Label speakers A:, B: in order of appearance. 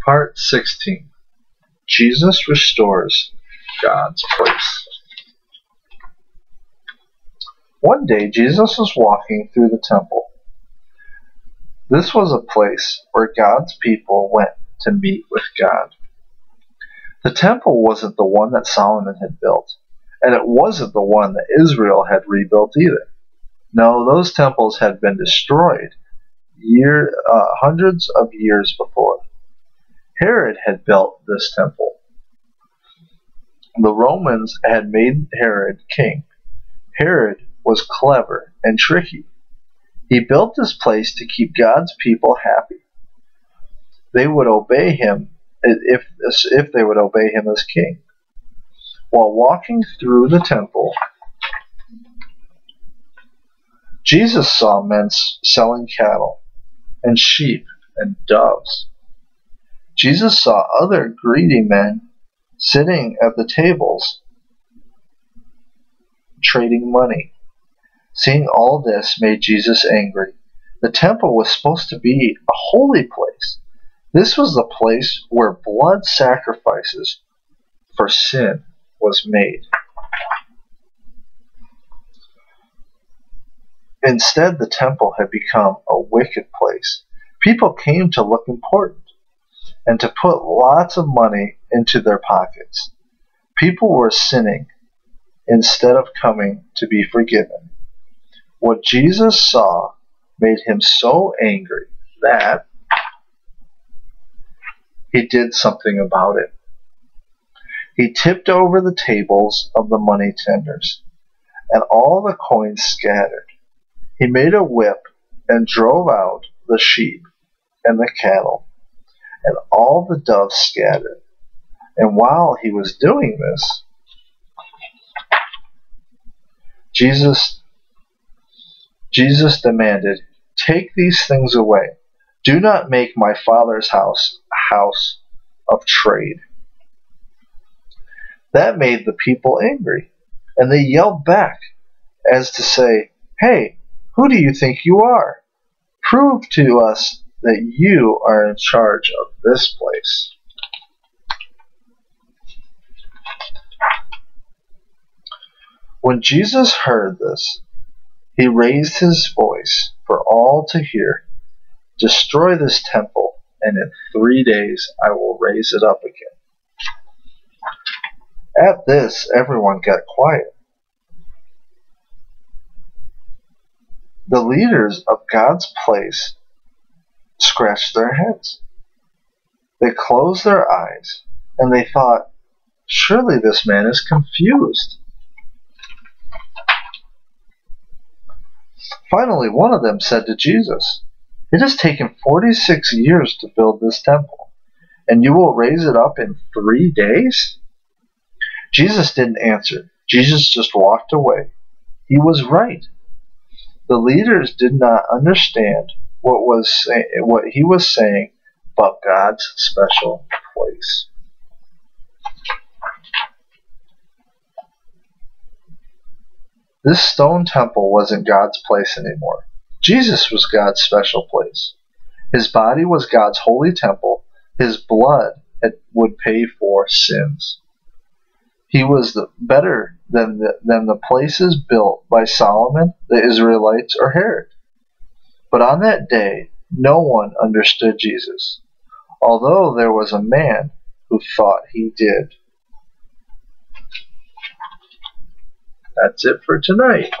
A: Part 16. Jesus restores God's place. One day Jesus was walking through the temple. This was a place where God's people went to meet with God. The temple wasn't the one that Solomon had built, and it wasn't the one that Israel had rebuilt either. No, those temples had been destroyed hundreds of years before. Herod had built this temple. The Romans had made Herod king. Herod was clever and tricky. He built this place to keep God's people happy. They would obey him if they would obey him as king. While walking through the temple, Jesus saw men selling cattle and sheep and doves. Jesus saw other greedy men sitting at the tables trading money. Seeing all this made Jesus angry. The temple was supposed to be a holy place. This was the place where blood sacrifices for sin was made. Instead, the temple had become a wicked place. People came to look important and to put lots of money into their pockets. People were sinning instead of coming to be forgiven. What Jesus saw made him so angry that he did something about it. He tipped over the tables of the money tenders, and all the coins scattered. He made a whip and drove out the sheep and the cattle, and all the doves scattered. And while he was doing this, Jesus demanded, "Take these things away. Do not make my Father's house a house of trade." That made the people angry, and they yelled back as to say, "Hey, who do you think you are? Prove to us that you are in charge of this place." When Jesus heard this, he raised his voice for all to hear. "Destroy this temple, and in 3 days I will raise it up again." At this, everyone got quiet. The leaders of God's place scratched their heads. They closed their eyes, and they thought, "Surely this man is confused." Finally, one of them said to Jesus, "It has taken 46 years to build this temple, and you will raise it up in 3 days?" Jesus didn't answer. Jesus just walked away. He was right. The leaders did not understand what he was saying about God's special place. This stone temple wasn't God's place anymore. Jesus was God's special place. His body was God's holy temple. His blood would pay for sins. He was better than the places built by Solomon, the Israelites, or Herod. But on that day, no one understood Jesus, although there was a man who thought he did. That's it for tonight.